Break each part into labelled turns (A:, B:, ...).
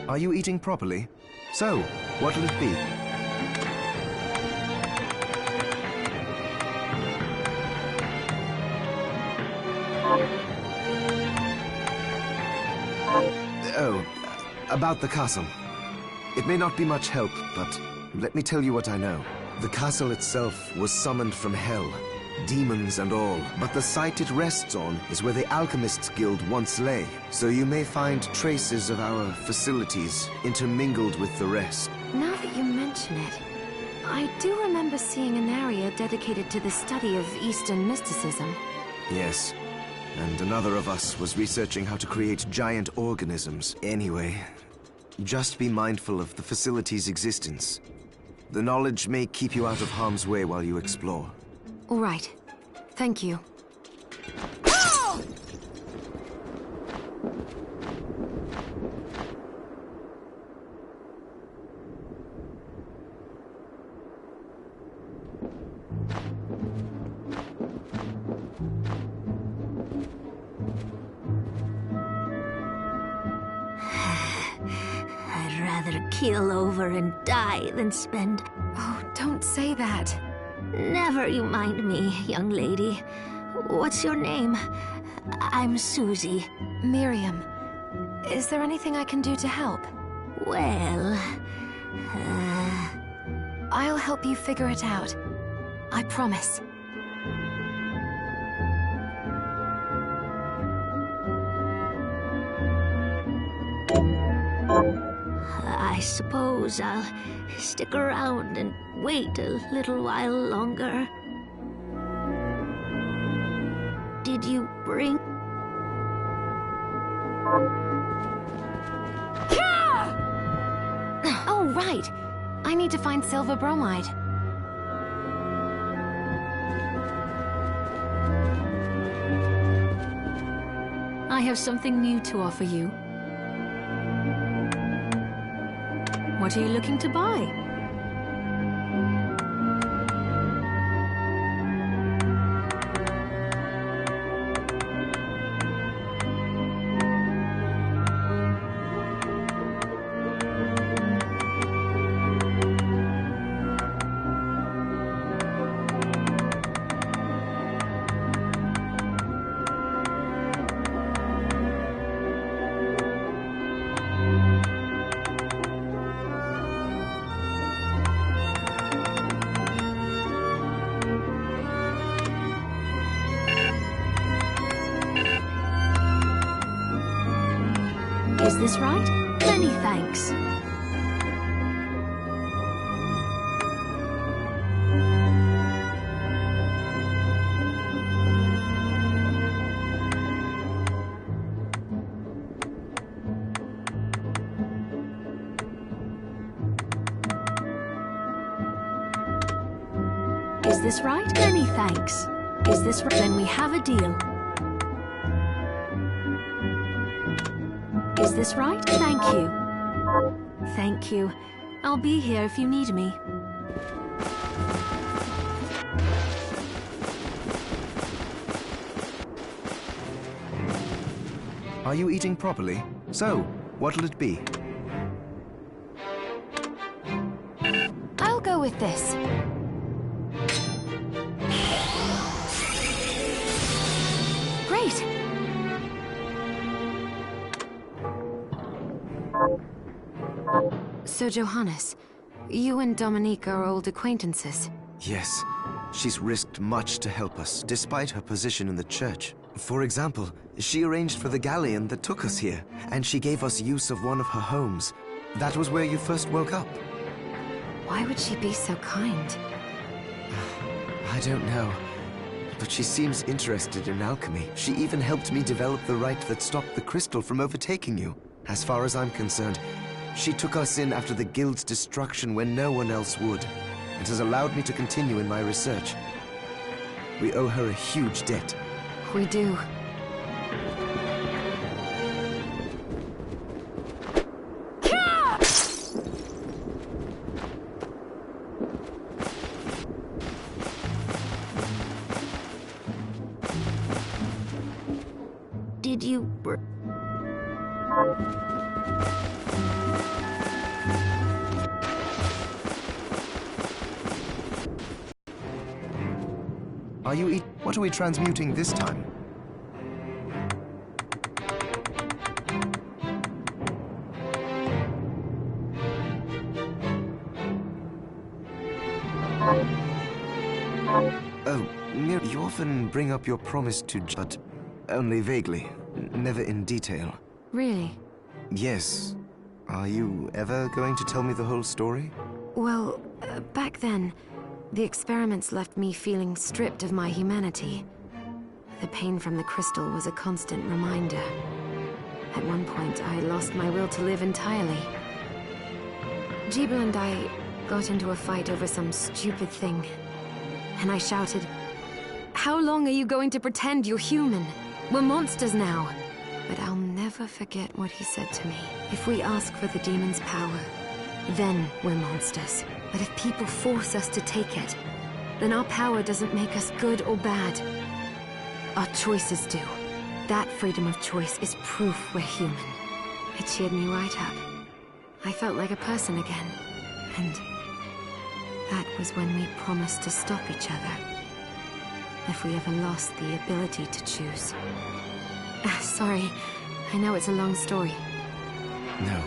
A: Are you eating properly? So, what'll it be? Oh, about the castle. It may not be much help, but let me tell you what I know. The castle itself was summoned from hell, demons and all, but the site it rests on is where the Alchemists Guild once lay, so you may find traces of our facilities intermingled with the rest.
B: Now that you mention it, I do remember seeing an area dedicated to the study of Eastern mysticism.
A: Yes, and another of us was researching how to create giant organisms. Anyway, just be mindful of the facility's existence. The knowledge may keep you out of harm's way while you explore.
B: All right. Thank you.
C: I'd rather keel over and die than spend...
B: Oh, don't say that.
C: Never you mind me, young lady. What's your name? I'm Susie.
B: Miriam. Is there anything I can do to help?
C: Well...
B: I'll help you figure it out. I promise.
C: I suppose I'll stick around and wait a little while longer. Did you bring...
B: Oh, right. I need to find silver bromide.
D: I have something new to offer you. What are you looking to buy? Is this right? Many thanks. Is this right? Many thanks. Is this right? Then we have a deal. Is this right? Thank you. Thank you. I'll be here if you need me.
A: Are you eating properly? So, what'll it be?
B: I'll go with this. Great! So, Johannes, you and Dominique are old acquaintances.
A: Yes. She's risked much to help us, despite her position in the church. For example, she arranged for the galleon that took us here, and she gave us use of one of her homes. That was where you first woke up.
B: Why would she be so kind?
A: I don't know. But she seems interested in alchemy. She even helped me develop the rite that stopped the crystal from overtaking you. As far as I'm concerned, she took us in after the guild's destruction when no one else would, and has allowed me to continue in my research. We owe her a huge debt.
B: We do.
C: Did you
A: What are we transmuting this time? Oh, you often bring up your promise to but only vaguely, never in detail.
B: Really?
A: Yes. Are you ever going to tell me the whole story?
B: Well, back then, the experiments left me feeling stripped of my humanity. The pain from the crystal was a constant reminder. At one point, I lost my will to live entirely. Jeeble and I got into a fight over some stupid thing. And I shouted, "How long are you going to pretend you're human? We're monsters now." But I'll never forget what he said to me. If we ask for the demon's power, then we're monsters. But if people force us to take it, then our power doesn't make us good or bad. Our choices do. That freedom of choice is proof we're human. It cheered me right up. I felt like a person again. And that was when we promised to stop each other. If we ever lost the ability to choose. Sorry, I know it's a long story.
A: No.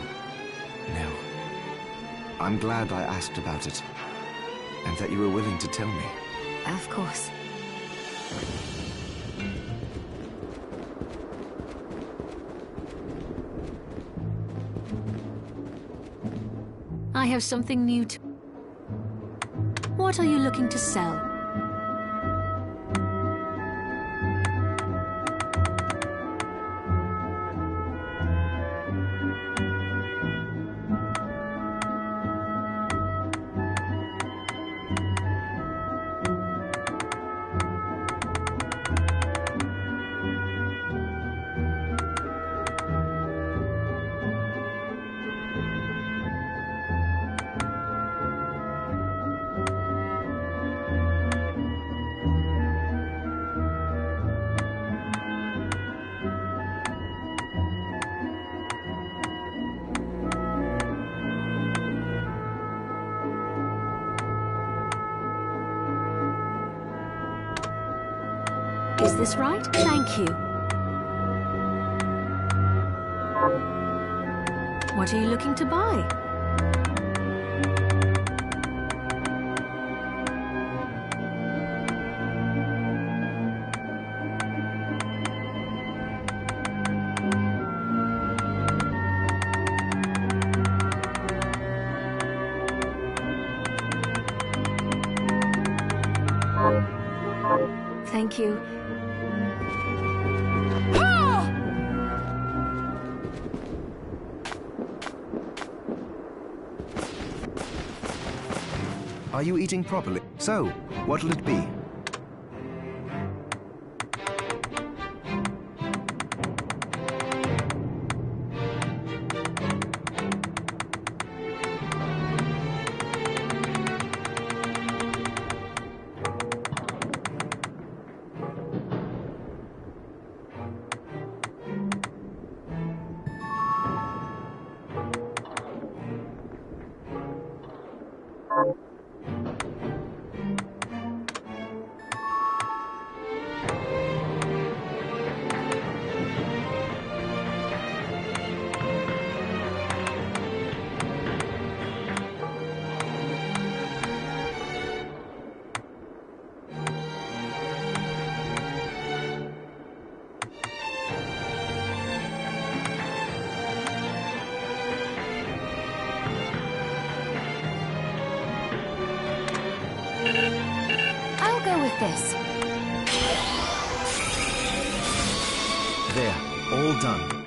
A: I'm glad I asked about it. And that you were willing to tell me.
B: Of course.
D: I have something new to... What are you looking to sell? Is this right? Thank you. What are you looking to buy?
B: Thank you.
A: Are you eating properly? So, what'll it be?
B: I'll go with this.
A: There, all done.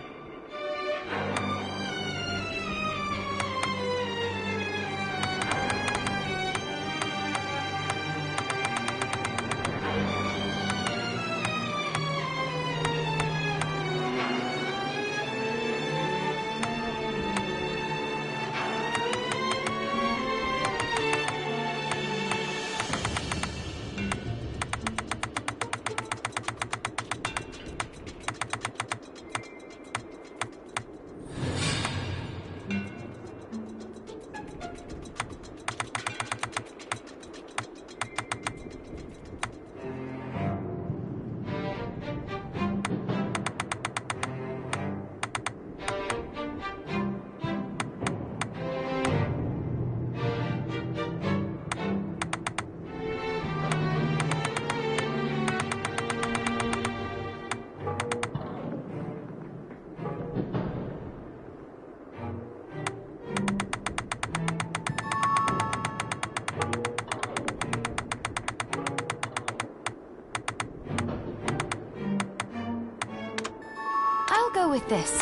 B: go with this.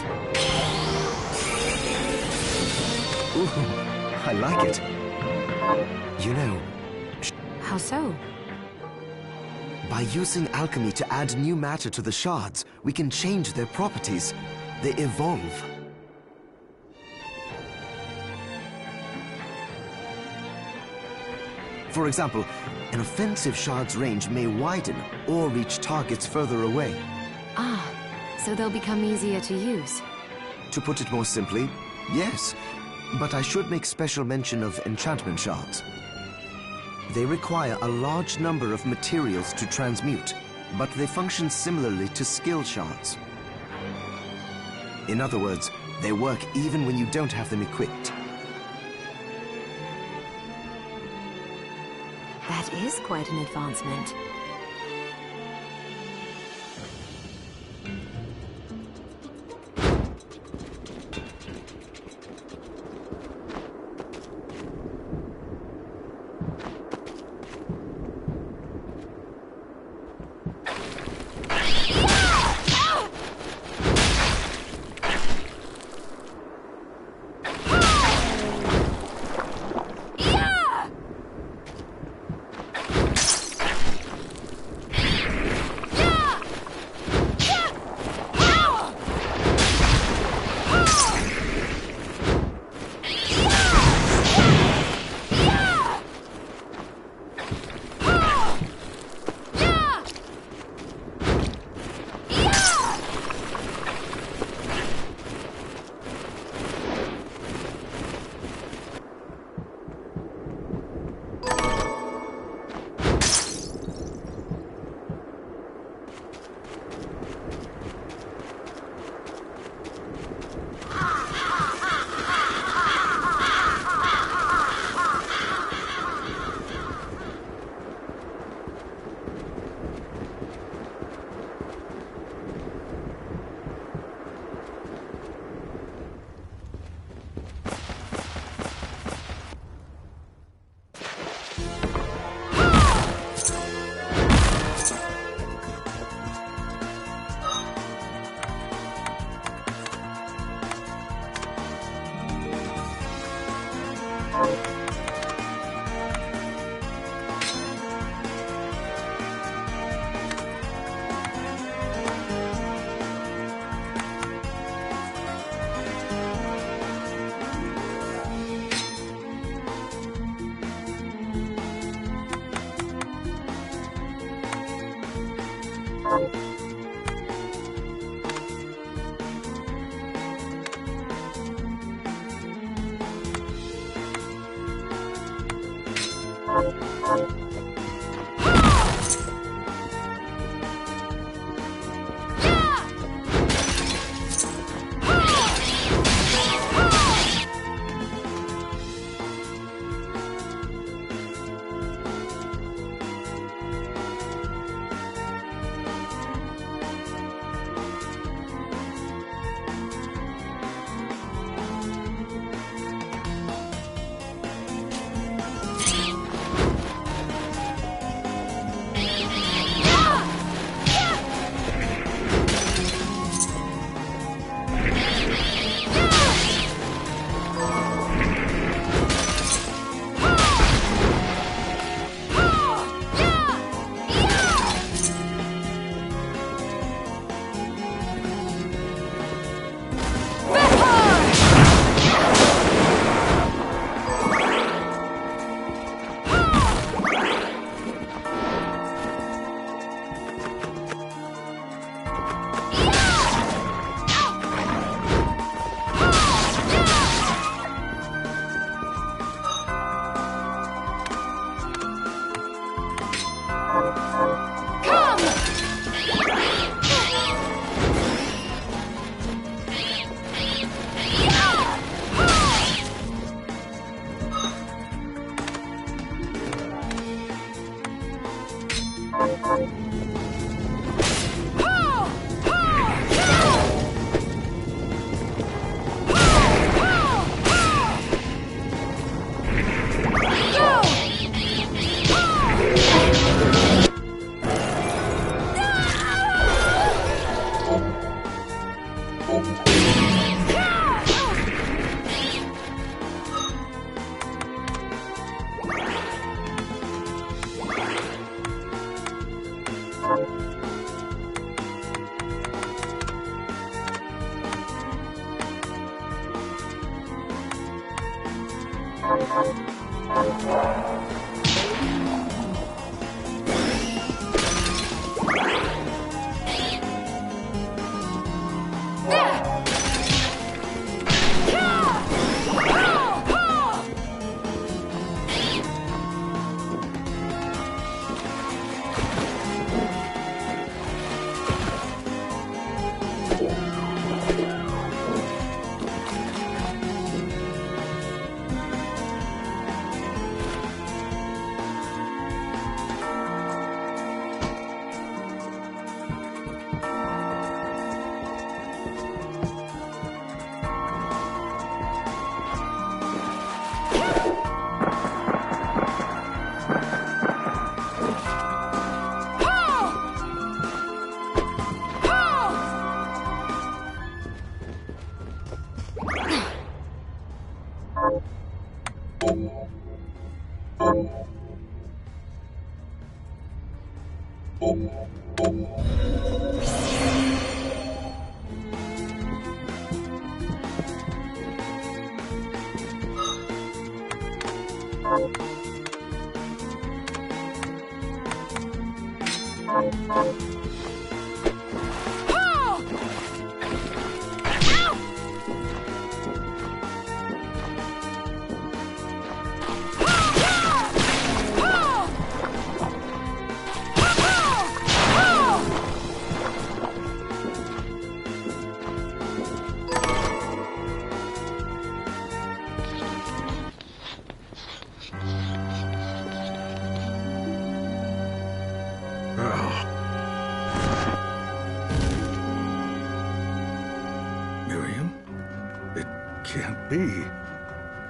A: Ooh, I like it. You know,
B: How so?
A: by using alchemy to add new matter to the shards, we can change their properties. They evolve. For example, an offensive shard's range may widen or reach targets further away.
B: Ah, so they'll become easier to use.
A: To put it more simply, yes. But I should make special mention of enchantment shards. They require a large number of materials to transmute, but they function similarly to skill shards. In other words, they work even when you don't have them equipped.
B: That is quite an advancement.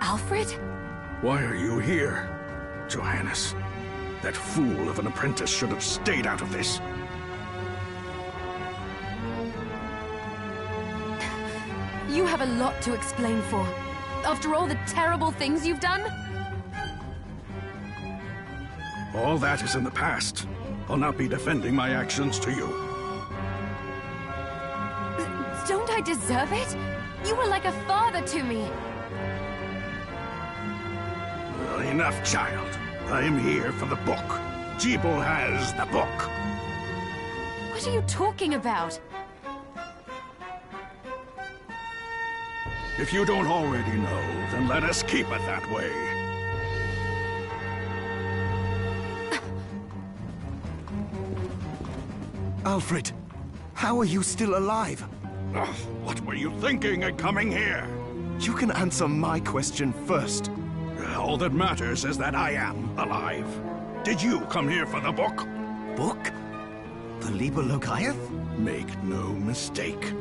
D: Alfred?
E: Why are you here? Johannes, that fool of an apprentice should have stayed out of this.
D: You have a lot to explain for. After all the terrible things you've done?
E: All that is in the past. I'll not be defending my actions to you.
D: Don't I deserve it? You were like a father to me.
E: Well, enough, child. I am here for the book. Jeeble has the book.
D: What are you talking about?
E: If you don't already know, then let us keep it that way.
A: Alfred, how are you still alive?
E: Ugh, what were you thinking in coming here?
A: You can answer my question first.
E: All that matters is that I am alive. Did you come here for the book?
A: Book? The Liber Logaeth?
E: Make no mistake.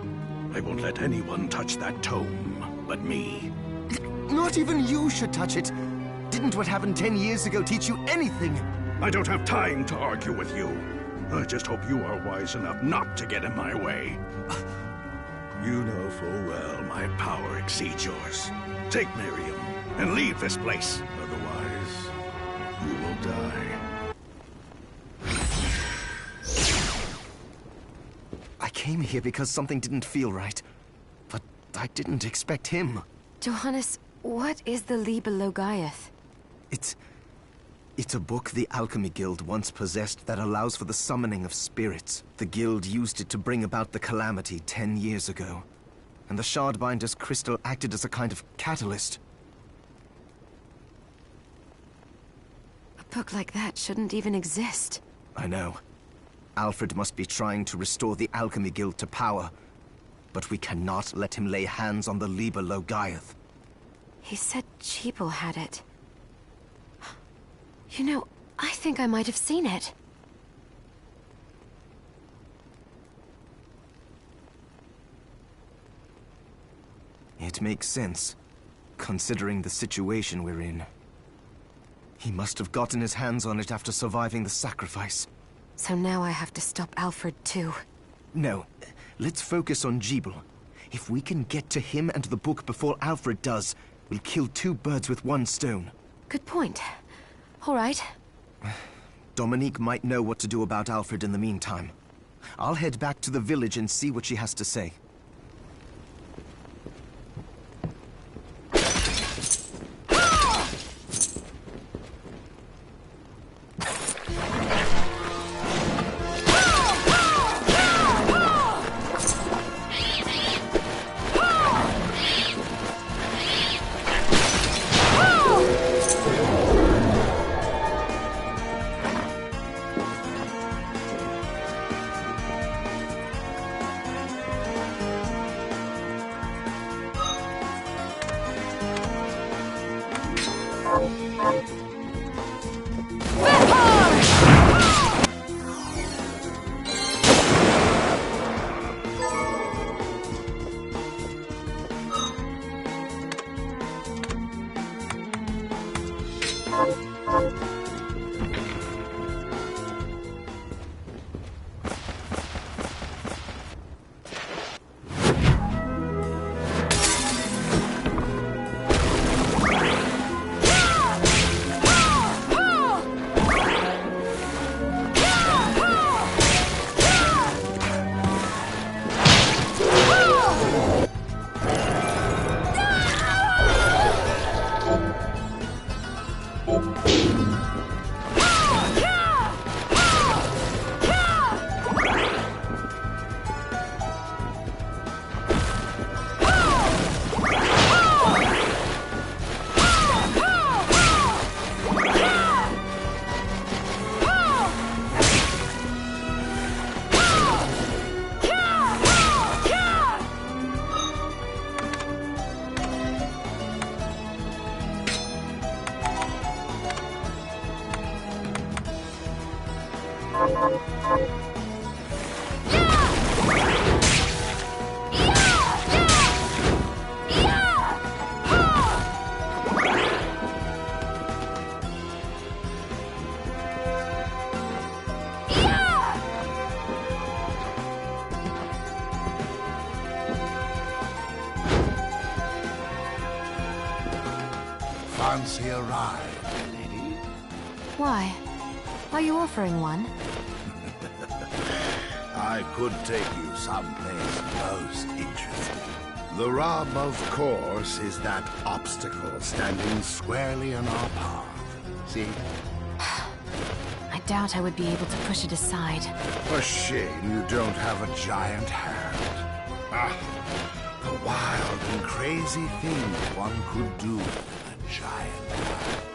E: I won't let anyone touch that tome but me.
A: Not even you should touch it. Didn't what happened 10 years ago teach you anything?
E: I don't have time to argue with you. I just hope you are wise enough not to get in my way. You know full well my power exceeds yours. Take Miriam and leave this place. Otherwise, you will die.
A: I came here because something didn't feel right. But I didn't expect him.
B: Johannes, what is the Liber Logaeth?
A: It's a book the Alchemy Guild once possessed that allows for the summoning of spirits. The Guild used it to bring about the calamity 10 years ago. And the Shardbinder's crystal acted as a kind of catalyst.
B: A book like that shouldn't even exist.
A: I know. Alfred must be trying to restore the Alchemy Guild to power. But we cannot let him lay hands on the Liber Logaeth.
B: He said Jeeble had it. You know, I think I might have seen it.
A: It makes sense, considering the situation we're in. He must have gotten his hands on it after surviving the sacrifice.
B: So now I have to stop Alfred too.
A: No, let's focus on Jeeble. If we can get to him and the book before Alfred does, we'll kill two birds with one stone.
B: Good point. All right.
A: Dominique might know what to do about Alfred in the meantime. I'll head back to the village and see what she has to say.
F: Fancy a ride, lady?
B: Why? Are you offering one?
F: I could take you someplace most interesting. The rub, of course, is that obstacle standing squarely in our path. See?
B: I doubt I would be able to push it aside.
F: A shame you don't have a giant hand. Ah, the wild and crazy things one could do with a giant hand.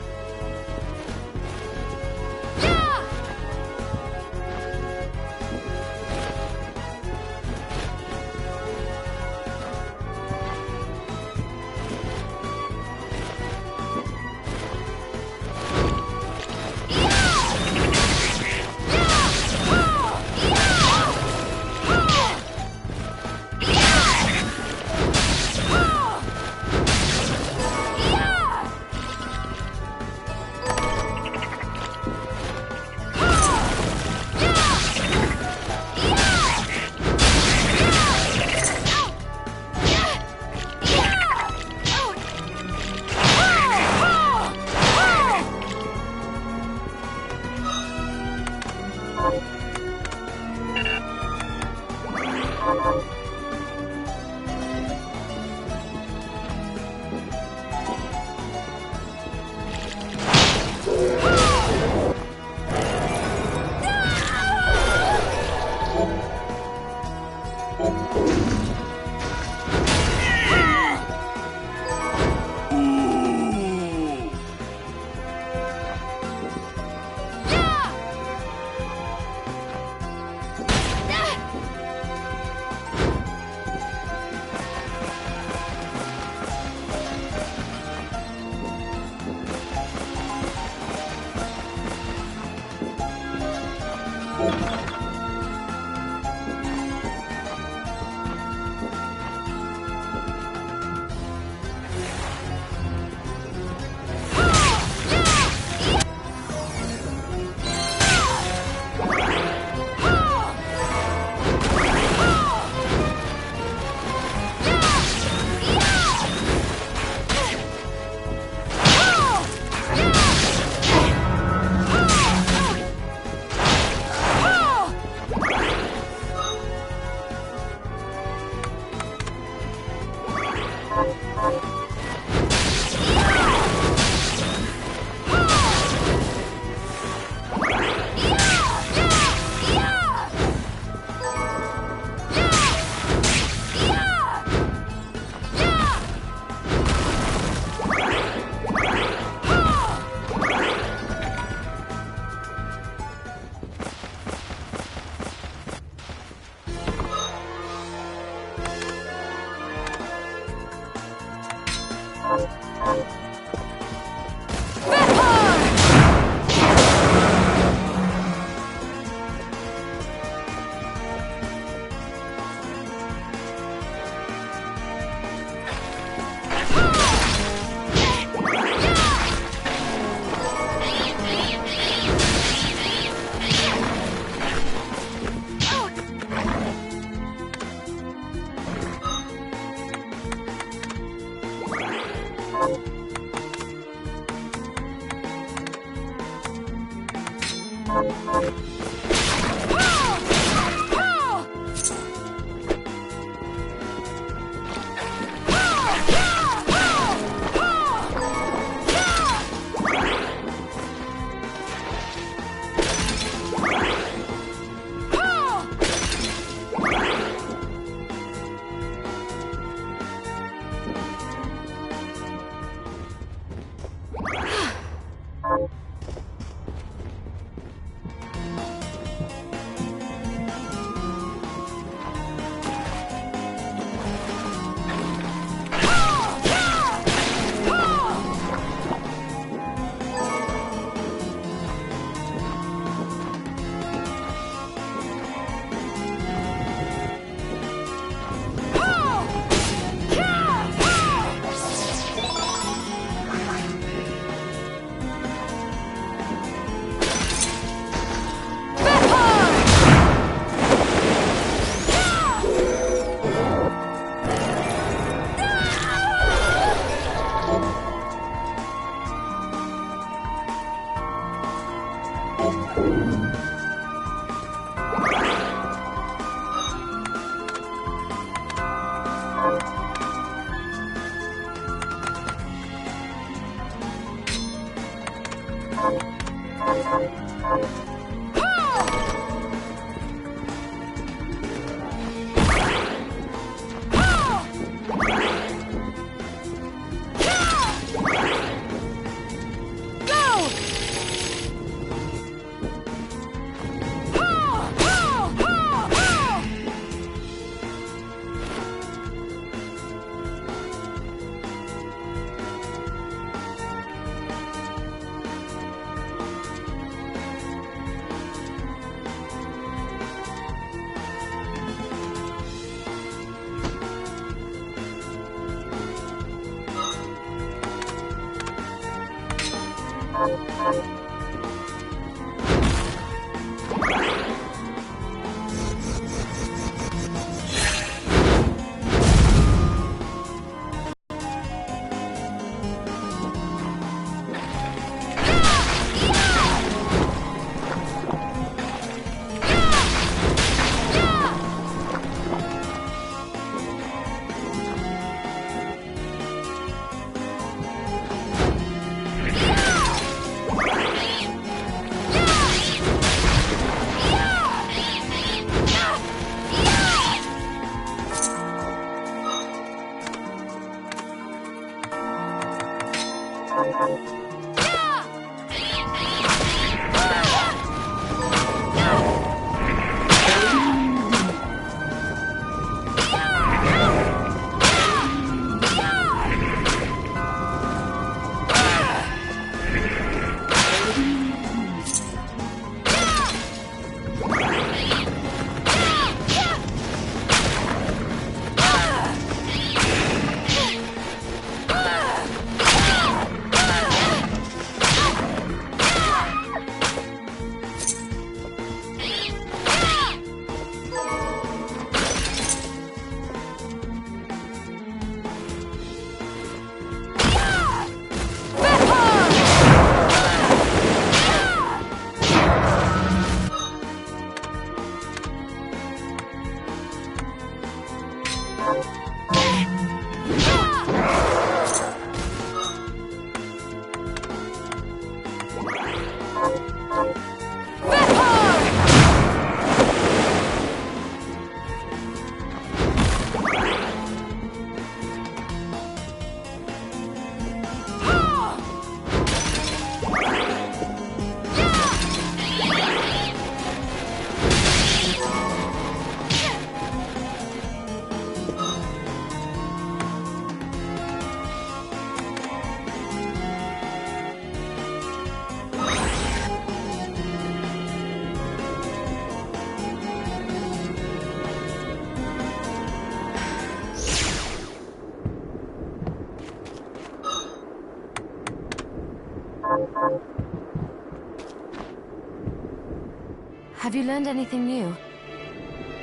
B: Have you learned anything new?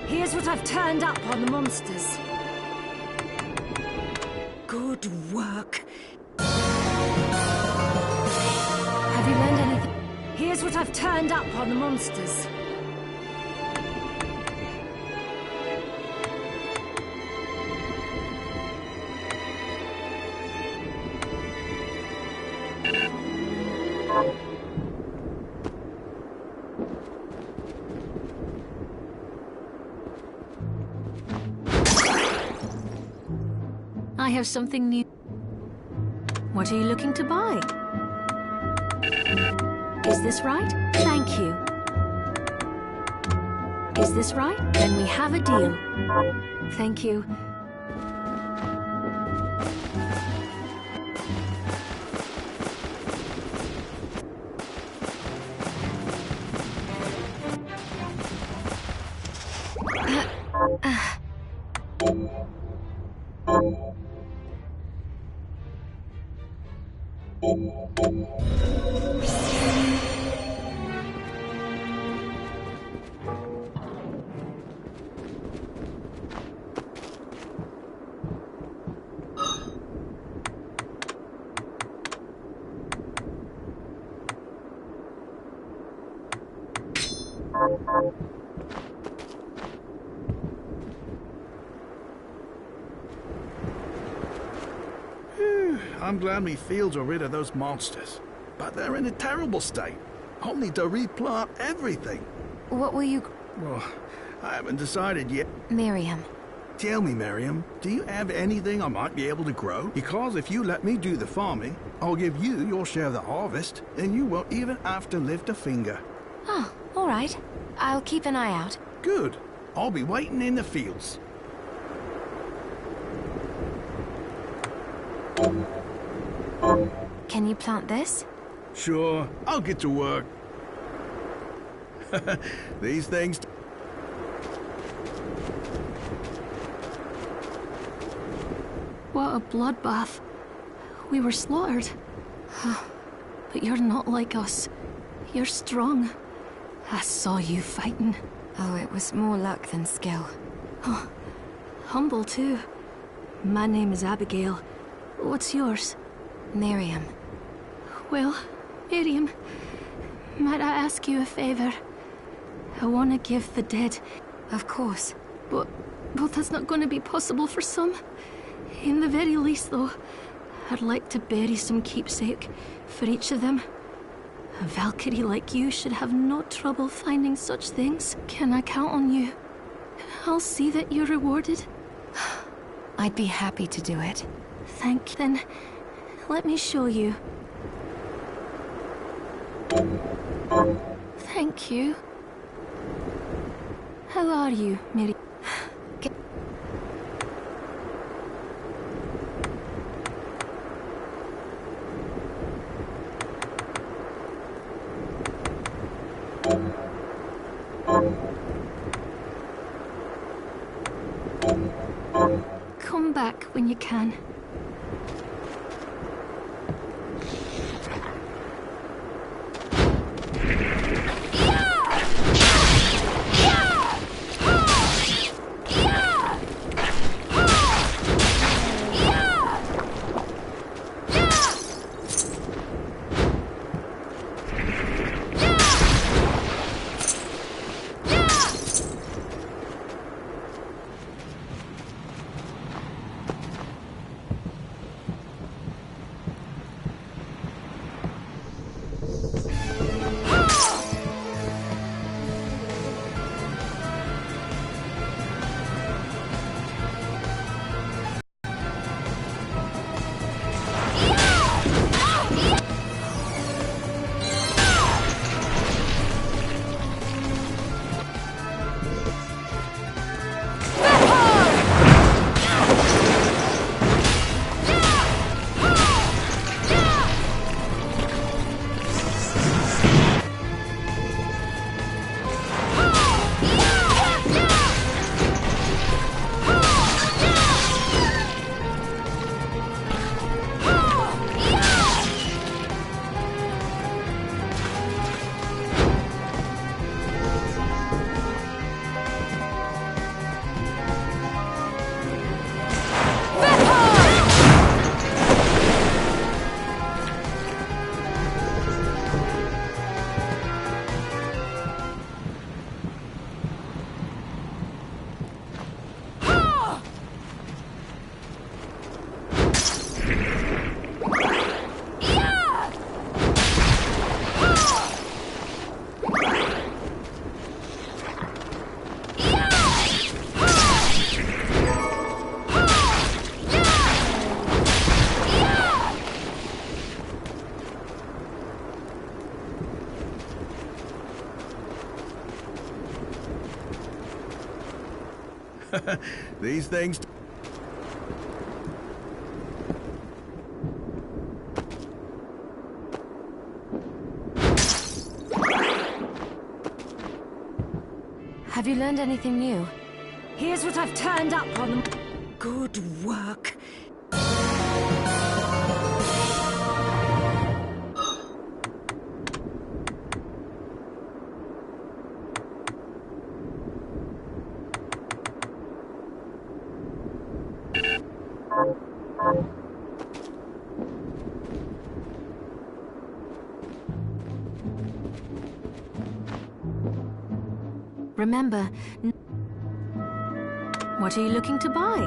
G: Here's what I've turned up on the monsters. Good work.
B: Have you learned anything?
G: Here's what I've turned up on the monsters.
D: I have something new. What are you looking to buy? Is this right? Thank you. Is this right? Then we have a deal. Thank you.
E: I'm glad me fields are rid of those monsters. But they're in a terrible state. I'll need to replant everything.
B: What will you...
E: Well, I haven't decided yet.
B: Miriam.
E: Tell me, Miriam, do you have anything I might be able to grow? Because if you let me do the farming, I'll give you your share of the harvest, and you won't even have to lift a finger.
B: Oh, all right. I'll keep an eye out.
E: Good. I'll be waiting in the fields.
B: Can you plant this?
E: Sure, I'll get to work. These things...
D: What a bloodbath. We were slaughtered. But you're not like us. You're strong. I saw you fighting.
B: Oh, it was more luck than skill.
D: Oh, humble too. My name is Abigail. What's yours?
B: Miriam.
D: Well, Miriam, might I ask you a favor? I want to give the dead.
B: Of course.
D: But that's not going to be possible for some. In the very least, though, I'd like to bury some keepsake for each of them. A Valkyrie like you should have no trouble finding such things. Can I count on you? I'll see that you're rewarded.
B: I'd be happy to do it.
D: Thank you. Then, let me show you. Thank you. How are you, Mary? Come back when you can.
E: These things...
B: Have you learned anything new?
G: Here's what I've turned up on them. Good work.
D: Remember, what are you looking to buy?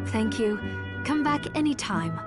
D: Thank you. Come back anytime.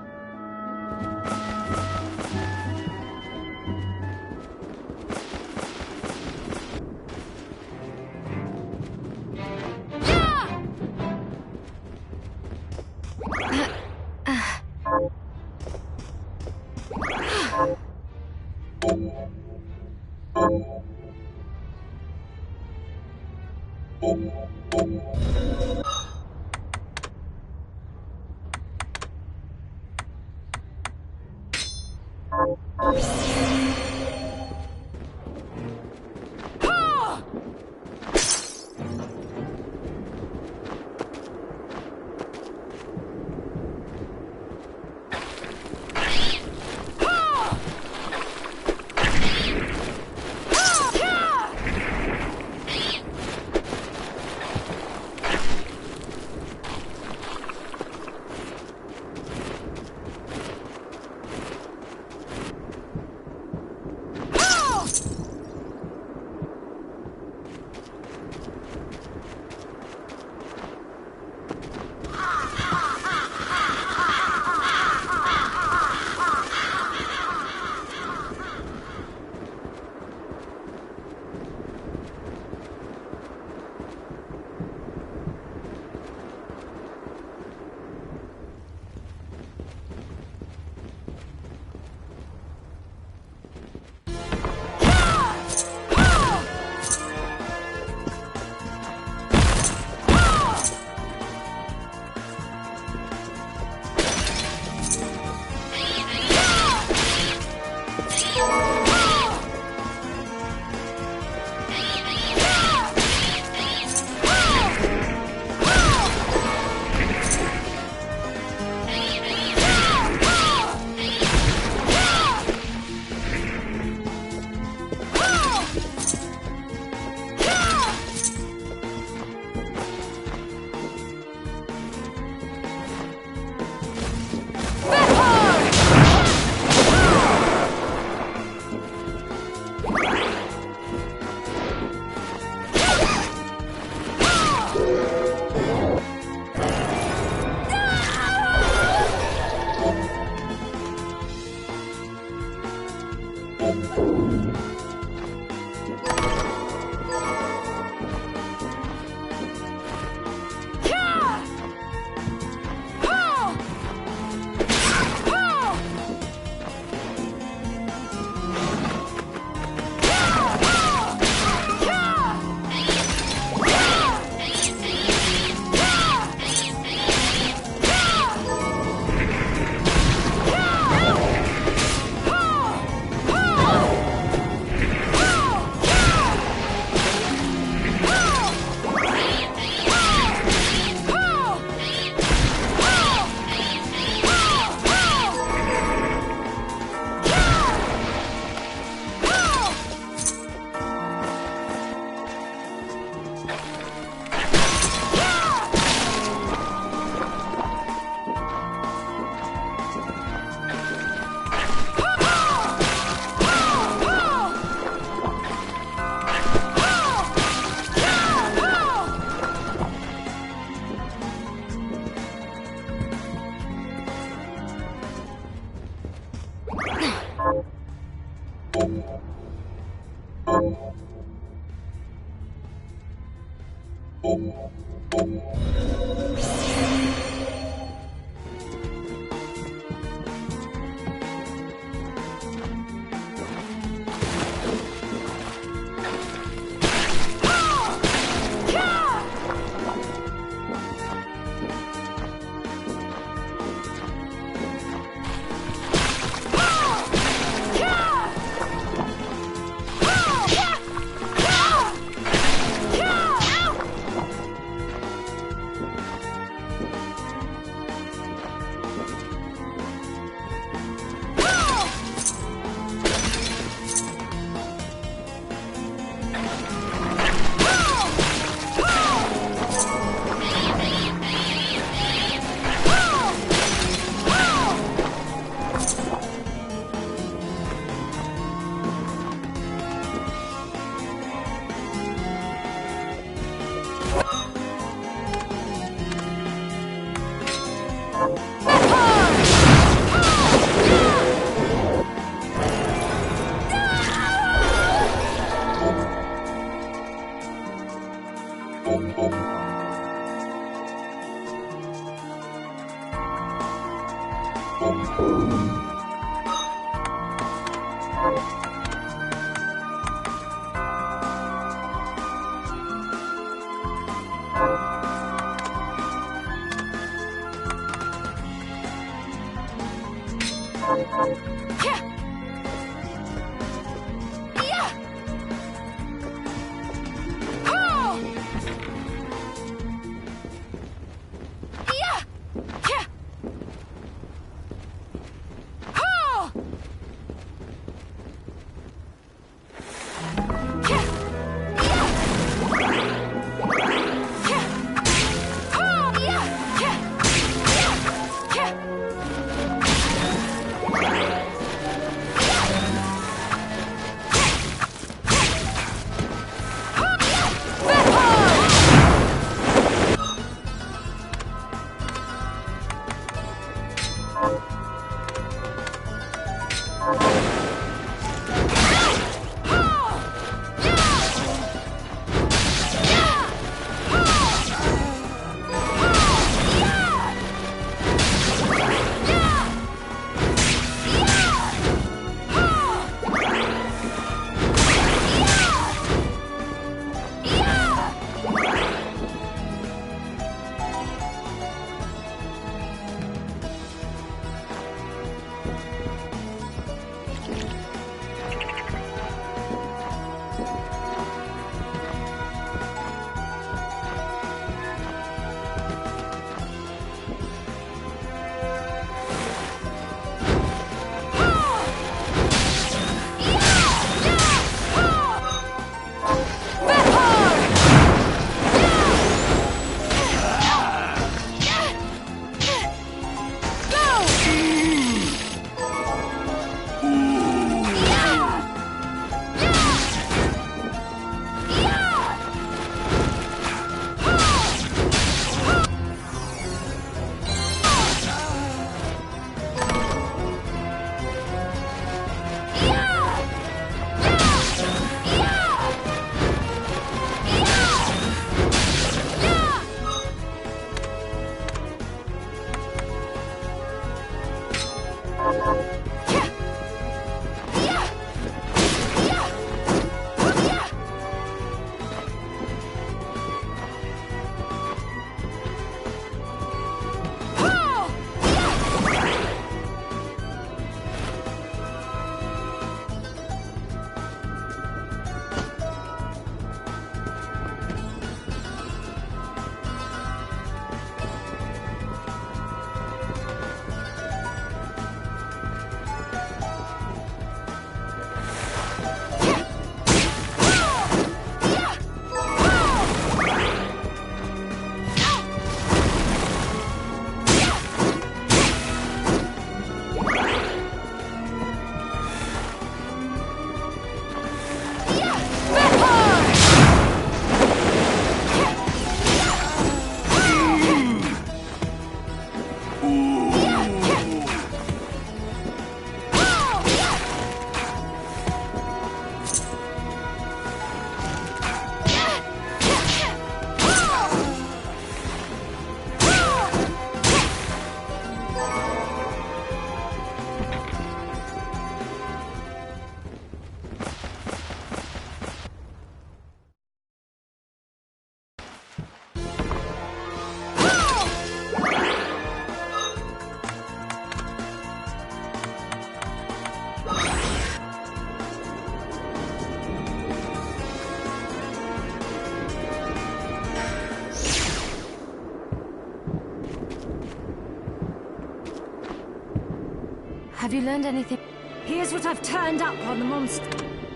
B: Have you learned anything?
G: Here's what I've turned up on the monster.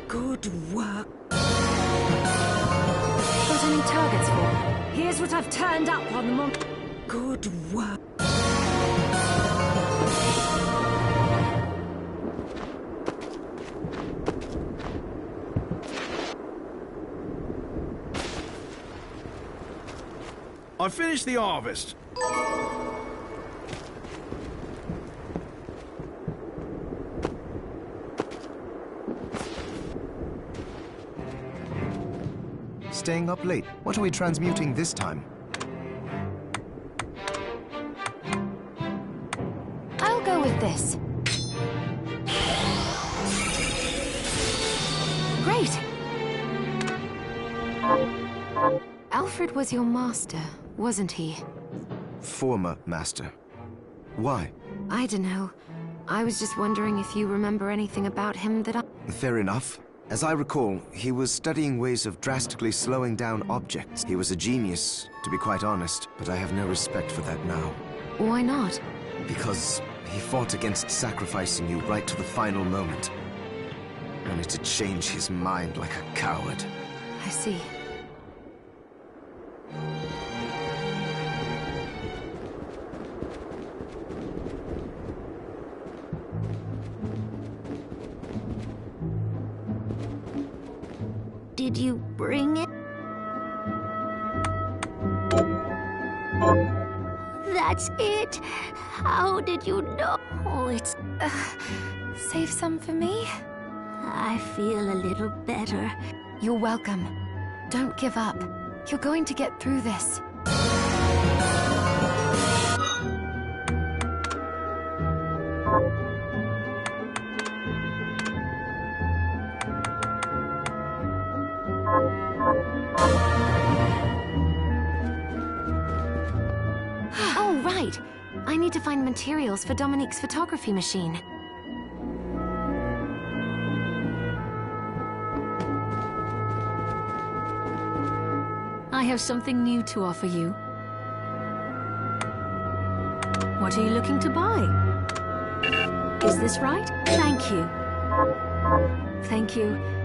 G: Good work.
B: Got any targets for me?
G: Here's what I've turned up on the monster. Good work.
E: I finished the harvest.
A: Staying up late? What are we transmuting this time?
B: I'll go with this. Great! Alfred was your master, wasn't he?
A: Former master. Why?
B: I don't know. I was just wondering if you remember anything about him that I...
A: Fair enough. As I recall, he was studying ways of drastically slowing down objects. He was a genius, to be quite honest, but I have no respect for that now.
B: Why not?
A: Because he fought against sacrificing you right to the final moment. Only to change his mind like a coward.
B: I see.
C: Did you bring it? That's it? How did you know? Oh, it's...
B: Save some for me?
C: I feel a little better.
B: You're welcome. Don't give up. You're going to get through this. Oh, right. I need to find materials for Dominique's photography machine.
D: I have something new to offer you. What are you looking to buy? Is this right? Thank you. Thank you.